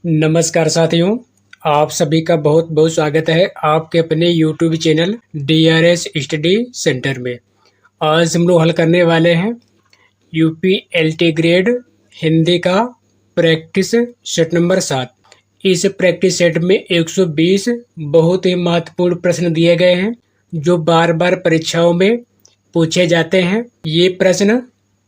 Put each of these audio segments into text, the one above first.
नमस्कार साथियों, आप सभी का बहुत बहुत स्वागत है आपके अपने YouTube channel DRS study centre में। आज हम लोग हल करने वाले हैं यूपी LT ग्रेड हिंदी का प्रैक्टिस सेट नंबर 7। इस प्रैक्टिस सेट में 120 बहुत ही महत्वपूर्ण प्रश्न दिए गए हैं जो बार बार परीक्षाओं में पूछे जाते हैं। ये प्रश्न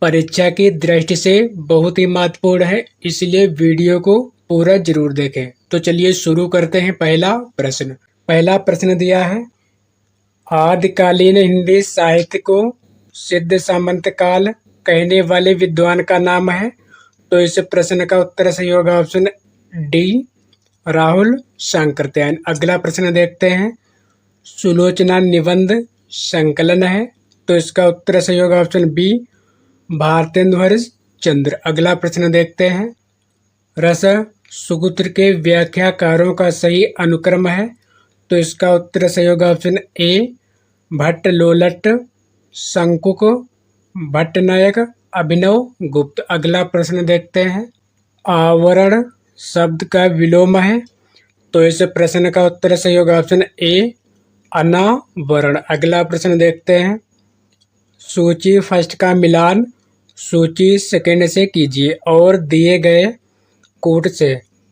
परीक्षा की दृष्टि से बहुत ही महत्वपूर्ण है, इसलिए वीडियो को पूरा जरूर देखें। तो चलिए शुरू करते हैं। पहला प्रश्न दिया है, आदिकालीन हिंदी साहित्य को सिद्ध सामंत काल कहने वाले विद्वान का नाम है। तो इस प्रश्न का उत्तर सही होगा ऑप्शन डी, राहुल सांकृत्यायन। अगला प्रश्न देखते हैं, सुलोचना निबंध संकलन है। तो इसका उत्तर सही होगा ऑप्शन बी, भारतेंदु हरीश चंद्र। अगला प्रश्न देखते हैं, रस सुगुत्र के व्याख्याकारों का सही अनुक्रम है। तो इसका उत्तर सही होगा ऑप्शन ए, भट्ट लोलट शंकुक भट्टनायक अभिनव गुप्त। अगला प्रश्न देखते हैं, आवरण शब्द का विलोम है। तो इस प्रश्न का उत्तर सही होगा ऑप्शन ए, अनावरण। अगला प्रश्न देखते हैं, सूची फर्स्ट का मिलान सूची सेकंड से कीजिए और दिए गए कोड से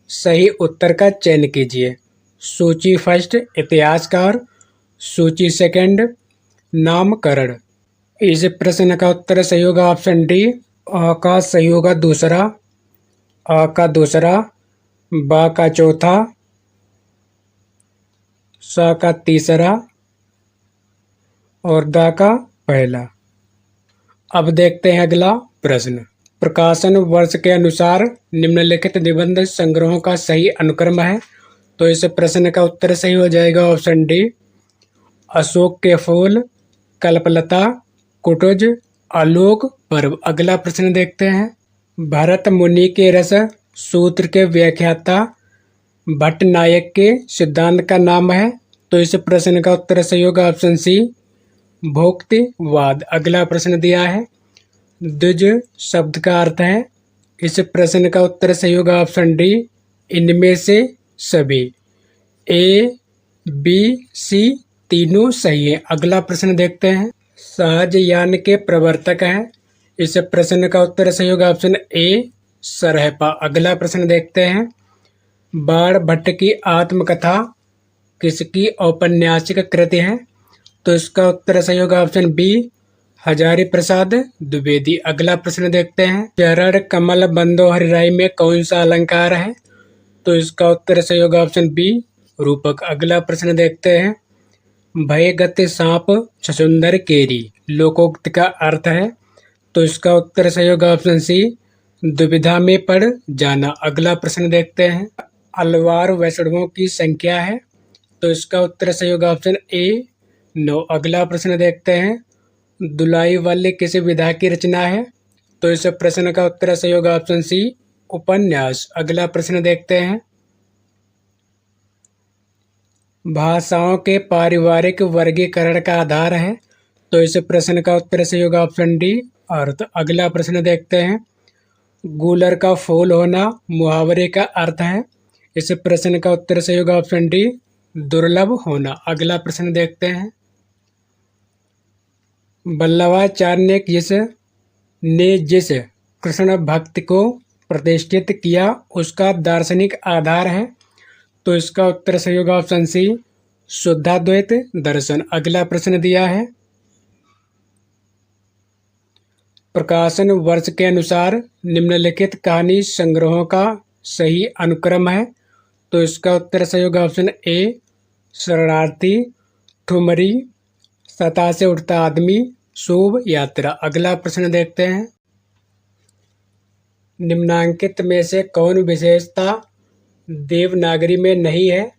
सही उत्तर का चयन कीजिए। सूची फर्स्ट इतिहासकार, सूची सेकंड नामकरण। इस प्रश्न का उत्तर सही होगा ऑप्शन डी, अ का सही होगा दूसरा, अ का दूसरा, बा का चौथा, स का तीसरा और दा का पहला। अब देखते हैं अगला प्रश्न, प्रकाशन वर्ष के अनुसार निम्नलिखित निबंध संग्रहों का सही अनुक्रम है। तो इस प्रश्न का उत्तर सही हो जाएगा ऑप्शन डी, अशोक के फूल, कल्पलता, कुटुज, आलोक पर्व। अगला प्रश्न देखते हैं, भरत मुनि के रस सूत्र के व्याख्याता भट्टनायक के सिद्धांत का नाम है। तो इस प्रश्न का उत्तर सही होगा ऑप्शन सी, भोक्तिवाद। अगला प्रश्न दिया है, द्विज शब्द का अर्थ है। इस प्रश्न का उत्तर सही होगा ऑप्शन डी, इनमें से सभी। ए बी सी तीनों सही है। अगला प्रश्न देखते हैं, सहजयान के प्रवर्तक हैं। इस प्रश्न का उत्तर सही होगा ऑप्शन ए, सरहपा। अगला प्रश्न देखते हैं, बाण भट्ट की आत्मकथा किसकी औपन्यासिक कृति है। तो इसका उत्तर सही होगा ऑप्शन बी, हजारी प्रसाद द्विवेदी। अगला प्रश्न देखते हैं, चरण कमल बंदो हरिराई में कौन सा अलंकार है। तो इसका उत्तर सही होगा ऑप्शन बी, रूपक। अगला प्रश्न देखते हैं, भय गति सांप छछुंदर केरी लोकोक्त का अर्थ है। तो इसका उत्तर सही होगा ऑप्शन सी, दुविधा में पड़ जाना। अगला प्रश्न देखते हैं, अलवार वैष्णवों की संख्या है। तो इसका उत्तर सही होगा ऑप्शन ए, 9। अगला प्रश्न देखते हैं, दुलाई वाले किस विधा की रचना है। तो इस प्रश्न का उत्तर सही होगा ऑप्शन सी, उपन्यास। अगला प्रश्न देखते हैं, भाषाओं के पारिवारिक वर्गीकरण का आधार है। तो इस प्रश्न का उत्तर सही होगा ऑप्शन डी, अर्थ। अगला प्रश्न देखते हैं, गूलर का फूल होना मुहावरे का अर्थ है। इस प्रश्न का उत्तर सही होगा ऑप्शन डी, दुर्लभ होना। अगला प्रश्न देखते हैं, वल्लभाचार्य ने जिस कृष्ण भक्त को प्रतिष्ठित किया उसका दार्शनिक आधार है। तो इसका उत्तर सही होगा ऑप्शन सी, शुद्धाद्वैत दर्शन। अगला प्रश्न दिया है, प्रकाशन वर्ष के अनुसार निम्नलिखित कहानी संग्रहों का सही अनुक्रम है। तो इसका उत्तर सही होगा ऑप्शन ए, शरणार्थी, ठुमरी, सतह से उठता आदमी, शुभ यात्रा। अगला प्रश्न देखते हैं, निम्नांकित में से कौन विशेषता देवनागरी में नहीं है।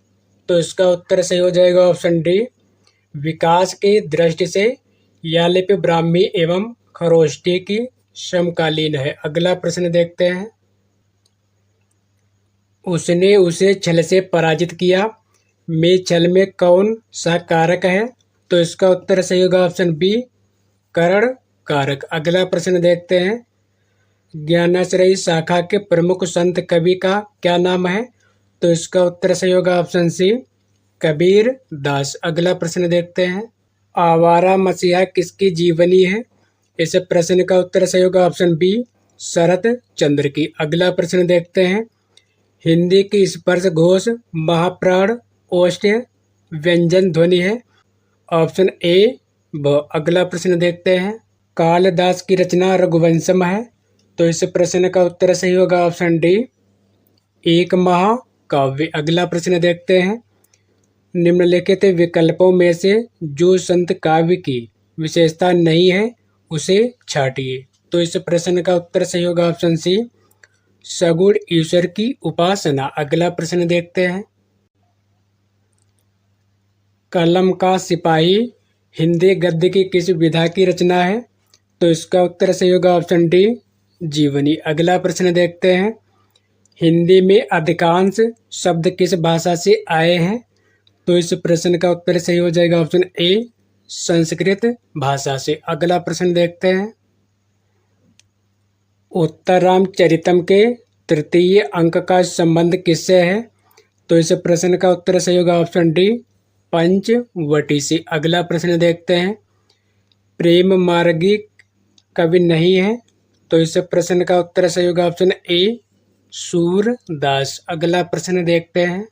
तो इसका उत्तर सही हो जाएगा ऑप्शन डी, विकास की दृष्टि से यह लिपि ब्राह्मी एवं खरोष्टी की समकालीन है। अगला प्रश्न देखते हैं, उसने उसे छल से पराजित किया में छल में कौन सा कारक है। तो इसका उत्तर सही होगा ऑप्शन बी, करण कारक। अगला प्रश्न देखते हैं, ज्ञानाश्रयी शाखा के प्रमुख संत कवि का क्या नाम है। तो इसका उत्तर सही होगा ऑप्शन सी, कबीर दास। अगला प्रश्न देखते हैं, आवारा मसीहा किसकी जीवनी है? इस प्रश्न का उत्तर सही होगा ऑप्शन बी, शरत चंद्र की। अगला प्रश्न देखते हैं, हिंदी की स्पर्श घोष महाप्राण ओष्ठ व्यंजन ध्वनि है? ऑप्शन ए ब। अगला प्रश्न देखते हैं, कालिदास की रचना रघुवंशम है? तो इस प्रश्न का उत्तर सही होगा ऑप्शन डी, एक महाकाव्य। अगला प्रश्न देखते हैं, निम्नलिखित विकल्पों में से जो संत काव्य की विशेषता नहीं है उसे छांटिए। तो इस प्रश्न का उत्तर सही होगा ऑप्शन सी, सगुण ईश्वर की उपासना। अगला प्रश्न देखते हैं, कलम का सिपाही हिंदी गद्य की किस विधा की रचना है? तो इसका उत्तर सही होगा ऑप्शन डी, जीवनी। अगला प्रश्न देखते हैं, हिंदी में अधिकांश शब्द किस भाषा से आए हैं? तो इस प्रश्न का उत्तर सही हो जाएगा ऑप्शन ए, संस्कृत भाषा से। अगला प्रश्न देखते हैं, उत्तररामचरितम के तृतीय अंक का संबंध किससे है? तो इस प्रश्न का उत्तर सही होगा ऑप्शन डी, पंचवटी से। अगला प्रश्न देखते हैं, प्रेम मार्गी कवि नहीं है? तो इस प्रश्न का उत्तर सही होगा ऑप्शन ए, सूरदास। अगला प्रश्न देखते हैं,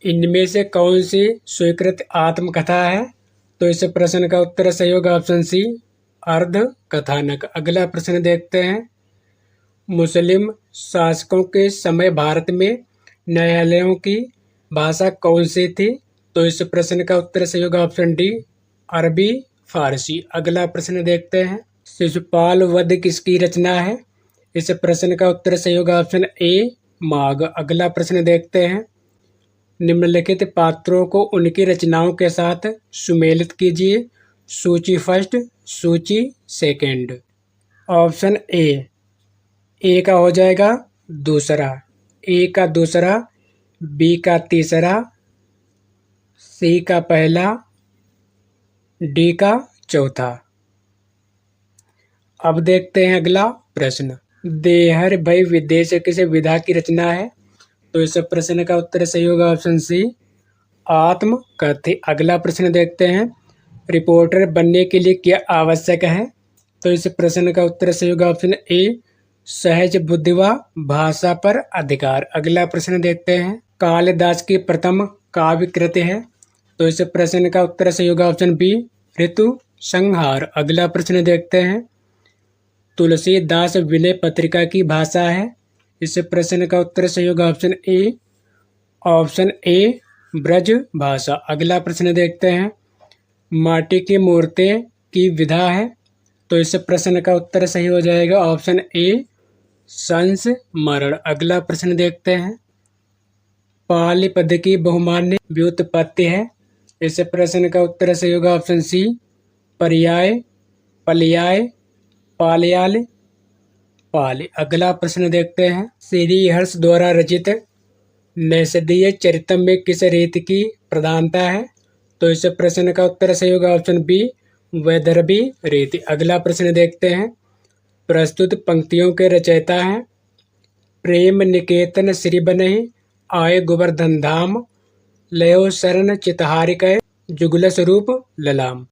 इनमें से कौन सी स्वीकृत आत्मकथा है? तो इस प्रश्न का उत्तर सही होगा ऑप्शन सी, अर्ध कथानक। अगला प्रश्न देखते हैं, मुस्लिम शासकों के समय भारत में न्यायालयों की भाषा कौन सी थी? तो इस प्रश्न का उत्तर सही होगा ऑप्शन डी, अरबी फारसी। अगला प्रश्न देखते हैं, शिशुपाल वध किसकी रचना है? इस प्रश्न का उत्तर सही होगा ऑप्शन ए, माघ। अगला प्रश्न देखते हैं, निम्नलिखित पात्रों को उनकी रचनाओं के साथ सुमेलित कीजिए। सूची फर्स्ट, सूची सेकंड। ऑप्शन ए का हो जाएगा दूसरा, ए का दूसरा, बी का तीसरा, सी का पहला, डी का चौथा। अब देखते हैं अगला प्रश्न, देहर भय विदेश किस विधा की रचना है? तो इस प्रश्न का उत्तर सही होगा ऑप्शन सी, आत्मकथ्य। अगला प्रश्न देखते हैं, रिपोर्टर बनने के लिए क्या आवश्यक है? तो इस प्रश्न का उत्तर सही होगा ऑप्शन ए, सहज बुद्धि व भाषा पर अधिकार। अगला प्रश्न देखते हैं, कालिदास की प्रथम काव्य कृति है? तो इस प्रश्न का उत्तर सही होगा ऑप्शन बी, ऋतु संहार। अगला प्रश्न देखते हैं, तुलसीदास विनय पत्रिका की भाषा है? इस प्रश्न का उत्तर सही होगा ऑप्शन ए ब्रज भाषा। अगला प्रश्न देखते हैं, माटी की मूर्तें की विधा है? तो इस प्रश्न का उत्तर सही हो जाएगा ऑप्शन ए, संस्मरण। अगला प्रश्न देखते हैं, पाली पद की बहुमान्य व्युत्पत्ति है? इस प्रश्न का उत्तर सही होगा ऑप्शन सी, पर्याय, पर्याय, पालयाल, पाली। अगला प्रश्न देखते हैं, श्री हर्ष द्वारा रचित नैषधीय चरितम में किस रीति की प्रधानता है? तो इस प्रश्न का उत्तर सही होगा ऑप्शन बी, वैदर्भी रीति। अगला प्रश्न देखते हैं, प्रस्तुत पंक्तियों के रचयिता हैं? प्रेम निकेतन श्री बनहि आए गोवर्धन धाम, लयो शरण चितहारिक जुगल स्वरूप ललाम।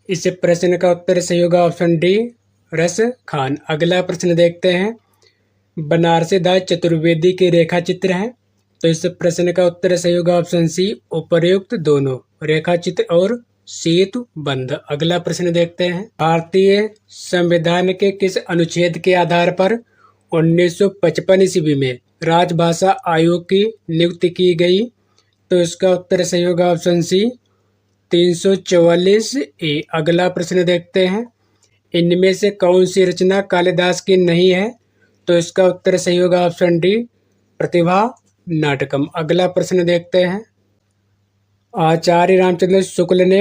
इस प्रश्न का उत्तर सही होगा ऑप्शन डी, रस खान। अगला प्रश्न देखते हैं, बनारसी दास चतुर्वेदी के रेखा चित्र हैं? तो इस प्रश्न का उत्तर सही होगा ऑप्शन सी, उपर्युक्त दोनों, रेखा चित्र और सेतु बंध। अगला प्रश्न देखते हैं, भारतीय संविधान के किस अनुच्छेद के आधार पर 1955 ईस्वी में राजभाषा आयोग की नियुक्ति की गई? तो इसका उत्तर सही होगा ऑप्शन सी, 344 ए। अगला प्रश्न देखते हैं, इनमें से कौन सी रचना कालिदास की नहीं है? तो इसका उत्तर सही होगा ऑप्शन डी, प्रतिभा नाटकम। अगला प्रश्न देखते हैं, आचार्य रामचंद्र शुक्ल ने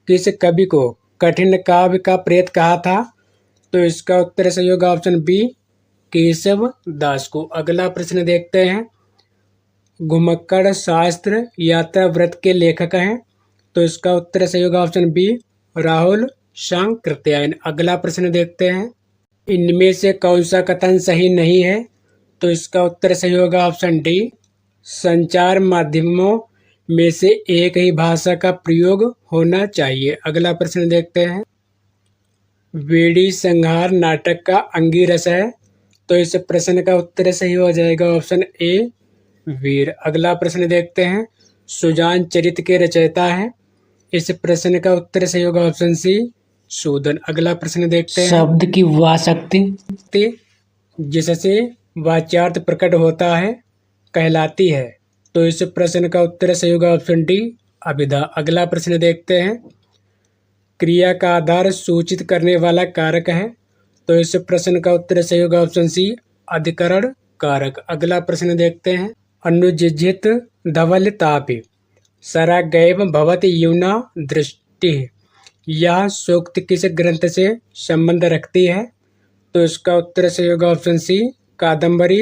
किस कवि को कठिन काव्य का प्रेत कहा था? तो इसका उत्तर सही होगा ऑप्शन बी, केशव दास को। अगला प्रश्न देखते हैं, घुमक्कड़ शास्त्र यात्रा व्रत के लेखक हैं? तो इसका उत्तर सही होगा ऑप्शन बी, राहुल सांकृत्यायन। अगला प्रश्न देखते हैं, इनमें से कौन सा कथन सही नहीं है? तो इसका उत्तर सही होगा ऑप्शन डी। संचार माध्यमों में से एक ही भाषा का प्रयोग होना चाहिए। अगला प्रश्न देखते हैं। वेड़ी संहार नाटक का अंगिरस है, तो इस प्रश्न का उत्तर सही हो जाएगा ऑप्शन ए वीर। अगला प्रश्न देखते हैं। सुजान चरित के रचयिता है, इस प्रश्न का उत्तर सही होगा ऑप्शन सी सूदन। अगला प्रश्न देखते हैं। शब्द की वह शक्ति जिससे वाच्यार्थ प्रकट होता है कहलाती है, तो इस प्रश्न का उत्तर सही होगा ऑप्शन डी अभिधा। अगला प्रश्न देखते हैं। क्रिया का आधार सूचित करने वाला कारक है, तो इस प्रश्न का उत्तर सही होगा ऑप्शन सी अधिकरण कारक। अगला प्रश्न देखते हैं। अनुजित धवल तापि सरागैव भवति यूना दृष्टि, यह सूक्त किस ग्रंथ से संबंध रखती है, तो इसका उत्तर सही होगा ऑप्शन सी कादम्बरी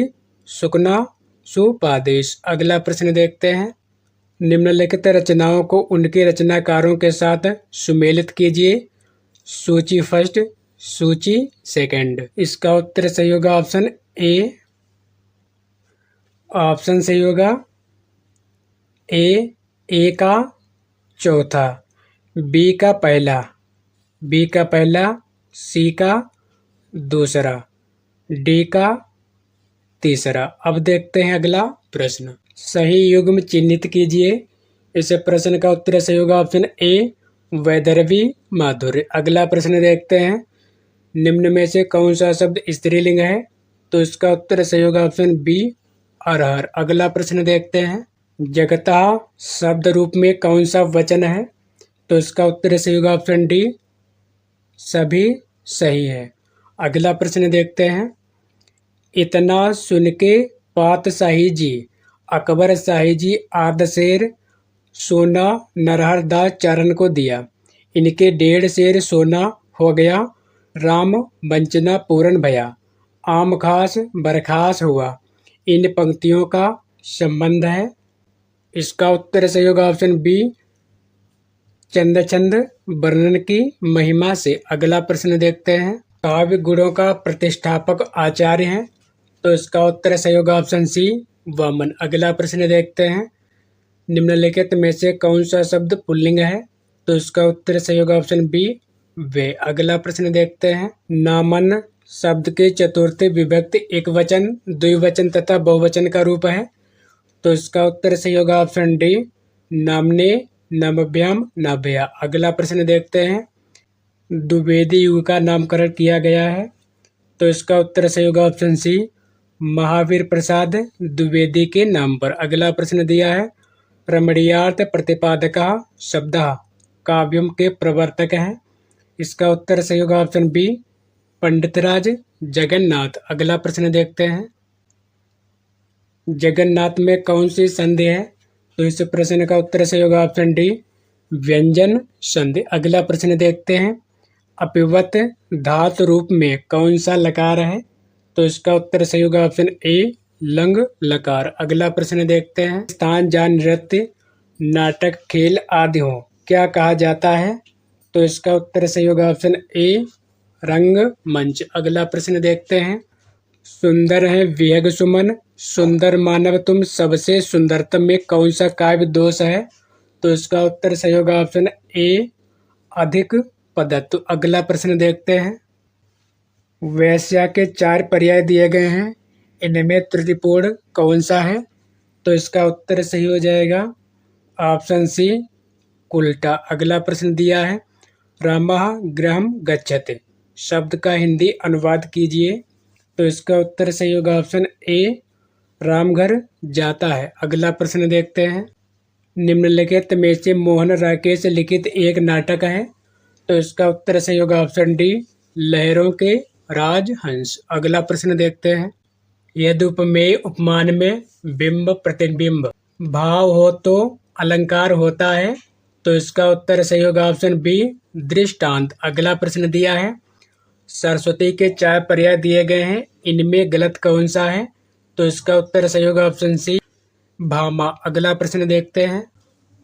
सुकना सुपादेश। अगला प्रश्न देखते हैं। निम्नलिखित रचनाओं को उनके रचनाकारों के साथ सुमेलित कीजिए। सूची फर्स्ट, सूची सेकंड। इसका उत्तर सही होगा ऑप्शन ए। ऑप्शन सही होगा ए का चौथा, बी का पहला, सी का दूसरा, डी का तीसरा। अब देखते हैं अगला प्रश्न। सही युग्म चिन्हित कीजिए। इस प्रश्न का उत्तर सही होगा ऑप्शन ए वैदर्भी माधुर्य। अगला प्रश्न देखते हैं। निम्न में से कौन सा शब्द स्त्रीलिंग है, तो इसका उत्तर सही होगा ऑप्शन बी अरहर। अगला प्रश्न देखते हैं। जगता शब्द रूप में कौन सा वचन है, तो इसका उत्तर सही होगा ऑप्शन डी सभी सही है। अगला प्रश्न देखते हैं। इतना सुन के पातशाही जी अकबर शाही जी आधशेर सोना नरहर दास चरण को दिया, इनके 1.5 शेर सोना हो गया, राम वंचना पूर्ण भया, आम खास बरखास हुआ, इन पंक्तियों का संबंध है। इसका उत्तर सही होगा ऑप्शन बी चंद छंद वर्णन की महिमा से। अगला प्रश्न देखते हैं। काव्य गुणों का प्रतिष्ठापक आचार्य है, तो इसका उत्तर सही होगा ऑप्शन सी वामन। अगला प्रश्न देखते हैं। निम्नलिखित में से कौन सा शब्द पुल्लिंग है, तो इसका उत्तर सही होगा ऑप्शन बी वे। अगला प्रश्न देखते हैं। नामन शब्द के चतुर्थी विभक्ति एकवचन, द्विवचन तथा बहुवचन का रूप है, तो इसका उत्तर सही होगा ऑप्शन डी नामने नमभ्याम नाभ्या। अगला प्रश्न देखते हैं। द्विवेदी युग का नामकरण किया गया है, तो इसका उत्तर सही होगा ऑप्शन सी महावीर प्रसाद द्विवेदी के नाम पर। अगला प्रश्न दिया है। रमणीयार्थ प्रतिपादक शब्द काव्यम के प्रवर्तक हैं, इसका उत्तर सही होगा ऑप्शन बी पंडितराज जगन्नाथ। अगला प्रश्न देखते हैं। जगन्नाथ में कौन सी संधि है, तो इस प्रश्न का उत्तर सही होगा ऑप्शन डी व्यंजन संधि। अगला प्रश्न देखते हैं। अपिवत धातु रूप में कौन सा लकार है, तो इसका उत्तर सही होगा ऑप्शन ए लंग लकार। अगला प्रश्न देखते हैं। स्थान जहाँ नृत्य नाटक खेल आदि हो क्या कहा जाता है, तो इसका उत्तर सही होगा ऑप्शन ए रंग मंच। अगला प्रश्न देखते हैं। सुंदर है विहग सुमन सुंदर मानव तुम सबसे सुंदरतम में कौन सा काव्य दोष है, तो इसका उत्तर सही होगा ऑप्शन ए अधिक पदत्व। अगला प्रश्न देखते हैं। वैश्या के 4 पर्याय दिए गए हैं, इनमें त्रुटिपूर्ण कौन सा है, तो इसका उत्तर सही हो जाएगा ऑप्शन सी उल्टा। अगला प्रश्न दिया है। रामः गृहं गच्छति शब्द का हिंदी अनुवाद कीजिए, तो इसका उत्तर सही होगा ऑप्शन ए राम घर जाता है। अगला प्रश्न देखते हैं। निम्नलिखित में से मोहन राकेश लिखित एक नाटक है, तो इसका उत्तर सही होगा ऑप्शन डी लहरों के राजहंस। अगला प्रश्न देखते हैं। यदि उपमेय उपमान में बिंब प्रतिबिंब भाव हो तो अलंकार होता है, तो इसका उत्तर सही होगा ऑप्शन बी दृष्टांत। अगला प्रश्न दिया है। सरस्वती के 4 पर्याय दिए गए हैं, इनमें गलत कौन सा है, तो इसका उत्तर सही होगा ऑप्शन सी भामा। अगला प्रश्न देखते हैं।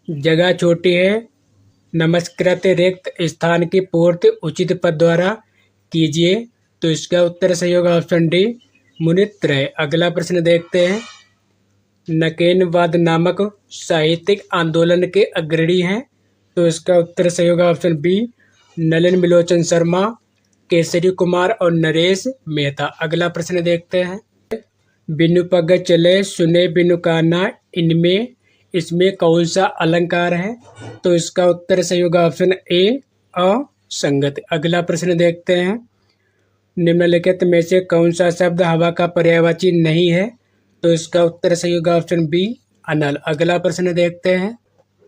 जगह छोटी है, नमस्कृत रिक्त स्थान की पूर्ति उचित पद द्वारा कीजिए, तो इसका उत्तर सही होगा ऑप्शन डी मुनित्रय। अगला प्रश्न देखते हैं। नकेनवाद नामक साहित्यिक आंदोलन के अग्रणी हैं, तो इसका उत्तर सही होगा ऑप्शन बी नलिन मिलोचन शर्मा, केसरी कुमार और नरेश मेहता। अगला प्रश्न देखते हैं। बिनु पग चले सुने बिनु काना, इनमें इसमें कौन सा अलंकार है, तो इसका उत्तर सही होगा ऑप्शन ए असंगत। अगला प्रश्न देखते हैं। निम्नलिखित में से कौन सा शब्द हवा का पर्यायवाची नहीं है, तो इसका उत्तर सही होगा ऑप्शन बी अनल। अगला प्रश्न देखते हैं।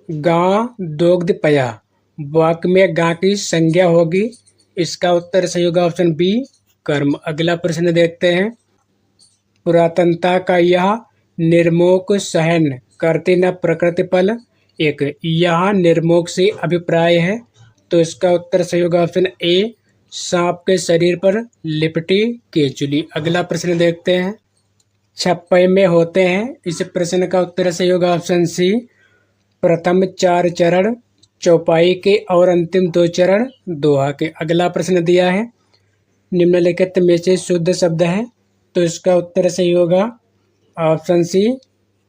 गां दोग्ध पया वाक्य में गां की संज्ञा होगी, इसका उत्तर सही होगा ऑप्शन बी कर्म। अगला प्रश्न देखते हैं। पुरातनता का यह निर्मोक सहन करते न प्रकृति फल, एक यह निर्मोक से अभिप्राय है, तो इसका उत्तर सही होगा ऑप्शन ए सांप के शरीर पर लिपटी केचुली। अगला प्रश्न देखते हैं। छप्पे में होते हैं, इस प्रश्न का उत्तर सही होगा ऑप्शन सी प्रथम 4 चरण, चौपाई के और अंतिम 2 चरण दोहा के। अगला प्रश्न दिया है। निम्नलिखित में से शुद्ध शब्द है, तो इसका उत्तर सही होगा ऑप्शन सी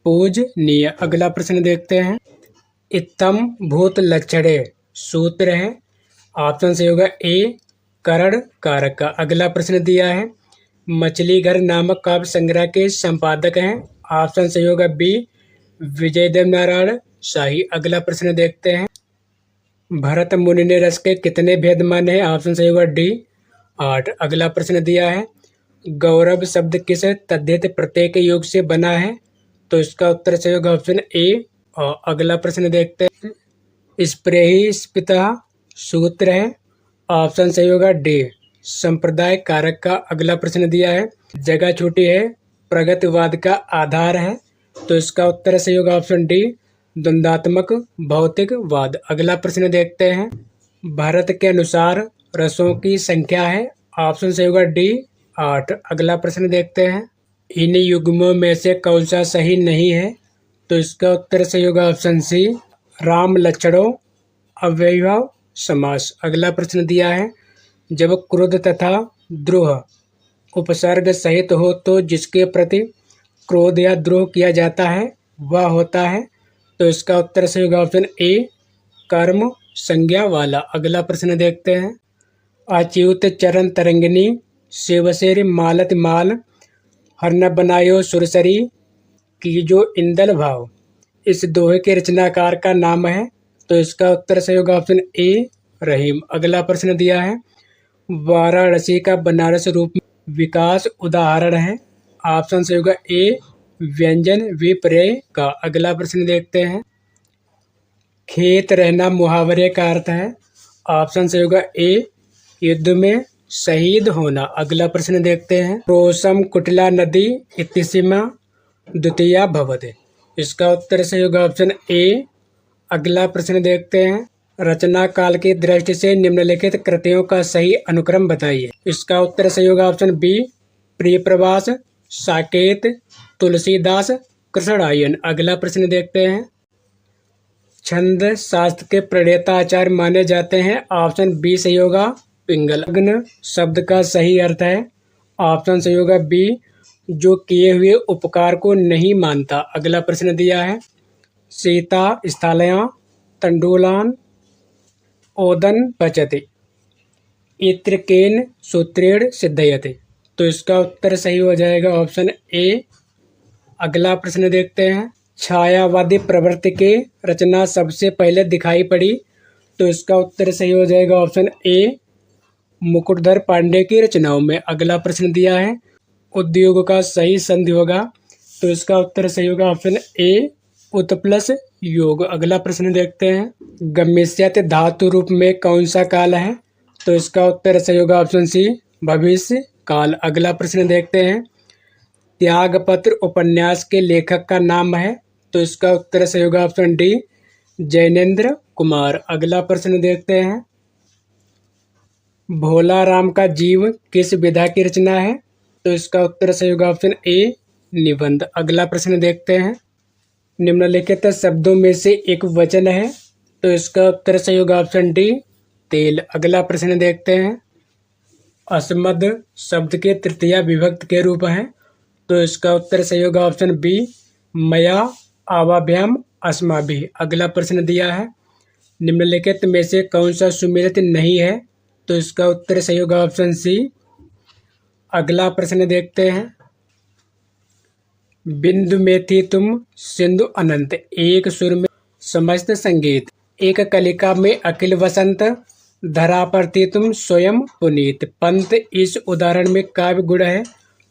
पूजनीय। अगला प्रश्न देखते हैं। इत्थम भूत लक्षणे सूत्र है, ऑप्शन सही होगा ए करण कारक का। अगला प्रश्न दिया है। मछली घर नामक काव्य संग्रह के संपादक हैं, ऑप्शन सही होगा बी विजयदेव नारायण शाही। अगला प्रश्न देखते हैं। भरत मुनि ने रस के कितने भेद माने हैं, ऑप्शन सही होगा डी 8। अगला प्रश्न दिया है। गौरव शब्द किस तद्धित प्रत्यय के योग से बना है, तो इसका उत्तर सही होगा ऑप्शन ए। और अगला प्रश्न देखते हैं। स्प्रेही स्पिता सूत्र है, ऑप्शन सही होगा डी संप्रदाय कारक का। अगला प्रश्न दिया है। जगह छोटी है प्रगतिवाद का आधार है, तो इसका उत्तर सही होगा ऑप्शन डी द्वंद्वात्मक भौतिकवाद। अगला प्रश्न देखते हैं। भारत के अनुसार रसों की संख्या है, ऑप्शन सही होगा डी 8। अगला प्रश्न देखते हैं। इन युग्मों में से कौन सा सही नहीं है, तो इसका उत्तर सही होगा ऑप्शन सी राम लक्षणों अव्ययभाव समास। अगला प्रश्न दिया है। जब क्रोध तथा द्रोह उपसर्ग सहित हो, तो जिसके प्रति क्रोध या द्रोह किया जाता है वह होता है, तो इसका उत्तर सही होगा ऑप्शन ए कर्म संज्ञा वाला। अगला प्रश्न देखते हैं। अच्युत चरण तरंगिनी शिवसेर मालत माल, हरन बनायो सुरसरी की जो इंदल भाव, इस दोहे के रचनाकार का नाम है, तो इसका उत्तर सही होगा ऑप्शन ए रहीम। अगला प्रश्न दिया है। वाराणसी का बनारस रूप विकास उदाहरण है, ऑप्शन सही होगा ए व्यंजन विपर्यय का। अगला प्रश्न देखते हैं। खेत रहना मुहावरे का अर्थ है, ऑप्शन सही होगा ए युद्ध में शहीद होना। अगला प्रश्न देखते हैं। प्रोसम कुटिला नदी इतिसीमा द्वितीया भवते, इसका उत्तर सही होगा ऑप्शन ए। अगला प्रश्न देखते हैं। रचना काल की दृष्टि से निम्नलिखित कृतियों का सही अनुक्रम बताइए, इसका उत्तर सही होगा ऑप्शन बी प्रिय प्रवास, साकेत, तुलसीदास, कृष्णायन। अगला प्रश्न देखते हैं। छंद शास्त्र के प्रणेता आचार्य माने जाते हैं, ऑप्शन बी सही होगा पिंगल। अग्न शब्द का सही अर्थ है, ऑप्शन सही होगा बी जो किए हुए उपकार को नहीं मानता। अगला प्रश्न दिया है। सीता स्थालया तंडुलान ओदन पचते इत्रकेन सूत्रेण सिद्धयते, तो इसका उत्तर सही हो जाएगा ऑप्शन ए। अगला प्रश्न देखते हैं। छायावादी प्रवृत्ति के रचना सबसे पहले दिखाई पड़ी, तो इसका उत्तर सही हो जाएगा ऑप्शन ए मुकुटधर पांडे की रचनाओं में। अगला प्रश्न दिया है। उद्योग का सही संधि होगा, तो इसका उत्तर सही होगा ऑप्शन ए उत प्लस योग। अगला प्रश्न देखते हैं। गम्यस्यते धातु रूप में कौन सा काल है, तो इसका उत्तर सही होगा ऑप्शन सी भविष्य काल। अगला प्रश्न देखते हैं। त्यागपत्र उपन्यास के लेखक का नाम है, तो इसका उत्तर सही होगा ऑप्शन डी जैनेन्द्र कुमार। अगला प्रश्न देखते हैं। भोला राम का जीव किस विधा की रचना है, तो इसका उत्तर सही होगा ऑप्शन ए निबंध। अगला प्रश्न देखते हैं। निम्नलिखित शब्दों में से एक वचन है, तो इसका उत्तर सही होगा ऑप्शन डी तेल। अगला प्रश्न देखते हैं। अस्मद शब्द के तृतीया विभक्त के रूप हैं, तो इसका उत्तर सही होगा ऑप्शन बी, मया आवाभ्याम अस्माभिः। अगला प्रश्न दिया है, निम्नलिखित में से कौन सा सुमेलित नहीं है, तो इसका उत्तर सही होगा ऑप्शन सी। अगला प्रश्न देखते हैं, बिंदु में थी तुम सिंधु अनंत, एक सुर में समस्त संगीत, एक कलिका में अखिल वसंत, धरा पर थी तुम स्वयं पुनीत। पंत इस उदाहरण में काव्य गुण है,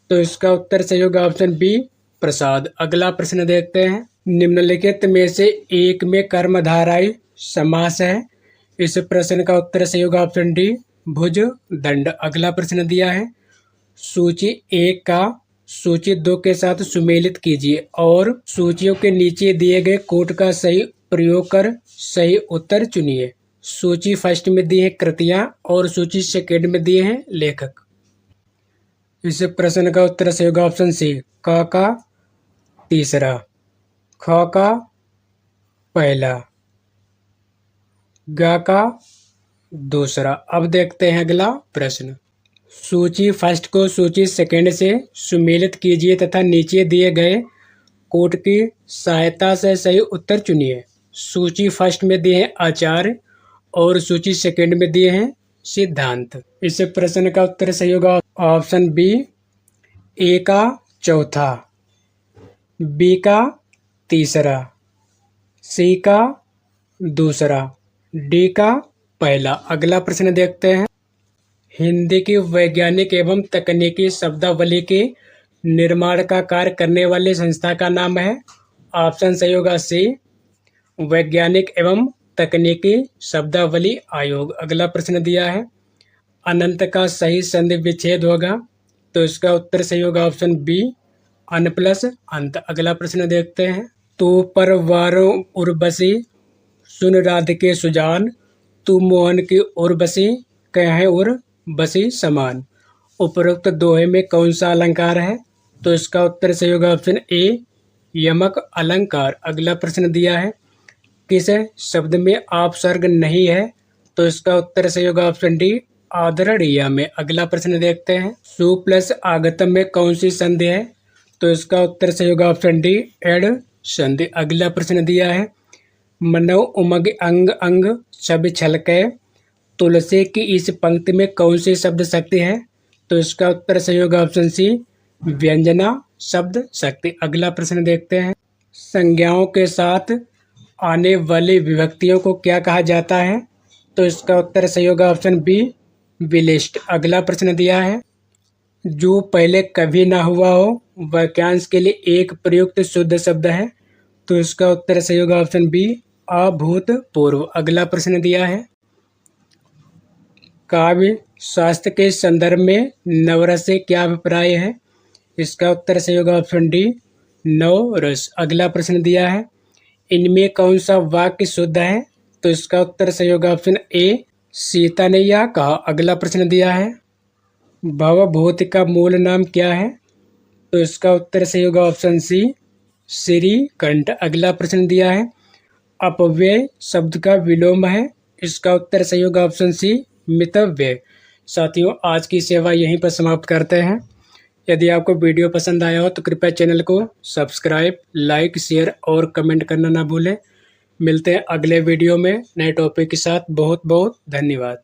तो इसका उत्तर सही होगा ऑप्शन बी, प्रसाद। अगला प्रश्न देखते हैं, निम्नलिखित में से एक में कर्मधारय समास है, इस प्रश्न का उत्तर सही होगा ऑप्शन डी, भुज दंड। अगला प्रश्न दिया है, सूची 1 का सूची 2 के साथ सुमेलित कीजिए और सूचियों के नीचे दिए गए कोट का सही प्रयोग कर सही उत्तर चुनिए। सूची फर्स्ट में दी है कृतियां और सूची सेकेंड में दिए हैं लेखक। इस प्रश्न का उत्तर सही होगा ऑप्शन सी, क का तीसरा, ख का पहला, ग का दूसरा। अब देखते हैं अगला प्रश्न, सूची फर्स्ट को सूची सेकेंड से सुमेलित कीजिए तथा नीचे दिए गए कोट की सहायता से सही उत्तर चुनिए। सूची फर्स्ट में दिए हैं आचार्य और सूची सेकेंड में दिए हैं सिद्धांत। इस प्रश्न का उत्तर सही होगा ऑप्शन बी, ए का चौथा, बी का तीसरा, सी का दूसरा, डी का पहला। अगला प्रश्न देखते हैं, हिंदी की वैज्ञानिक एवं तकनीकी शब्दावली के निर्माण का कार्य करने वाली संस्था का नाम है। ऑप्शन सही होगा सी, वैज्ञानिक एवं तकनीकी शब्दावली आयोग। अगला प्रश्न दिया है, अनंत का सही संधि विच्छेद होगा, तो इसका उत्तर सही होगा ऑप्शन बी, अन प्लस अंत। अगला प्रश्न देखते हैं, तू पर वारों उर्वशी सुन राधिके सुजान, तू मोहन की उर्वशी कहे उर्वशी समान। उपरोक्त दोहे में कौन सा अलंकार है, तो इसका उत्तर सही होगा ऑप्शन ए, यमक अलंकार। अगला प्रश्न दिया है, किस शब्द में अपसर्ग नहीं है, तो इसका उत्तर सही होगा ऑप्शन डी, आदरणीय में। अगला प्रश्न देखते हैं, सु प्लस आगतम में कौन सी संधि है, तो इसका उत्तर सही होगा ऑप्शन डी, एड संधि। अगला प्रश्न दिया है, मनौ उमग अंग अंग छवि छलके, तुलसी की इस पंक्ति में कौन सी शब्द शक्ति है, तो इसका उत्तर सही होगा ऑप्शन सी, व्यंजना शब्द शक्ति। अगला प्रश्न देखते हैं, संज्ञाओं के साथ आने वाली विभक्तियों को क्या कहा जाता है, तो इसका उत्तर सही होगा ऑप्शन बी, विलिष्ट। अगला प्रश्न दिया है, जो पहले कभी ना हुआ हो वाक्यांश के लिए एक प्रयुक्त शुद्ध शब्द है, तो इसका उत्तर सही होगा ऑप्शन बी, अभूतपूर्व। अगला प्रश्न दिया है, काव्य शास्त्र के संदर्भ में नवरस से क्या अभिप्राय है, इसका उत्तर सही होगा ऑप्शन डी, नवरस। अगला प्रश्न दिया है, इनमें कौन सा वाक्य शुद्ध है, तो इसका उत्तर सही होगा ऑप्शन ए, सीता ने यह कहा। अगला प्रश्न दिया है, भवभूति का मूल नाम क्या है, तो इसका उत्तर सही होगा ऑप्शन सी, श्रीकंठ। अगला प्रश्न दिया है, अपव्यय शब्द का विलोम है, इसका उत्तर सही होगा ऑप्शन सी, मितव्यय। साथियों, आज की सेवा यहीं पर समाप्त करते हैं। यदि आपको वीडियो पसंद आया हो तो कृपया चैनल को सब्सक्राइब, लाइक, शेयर और कमेंट करना ना भूलें। मिलते हैं अगले वीडियो में नए टॉपिक के साथ। बहुत बहुत धन्यवाद।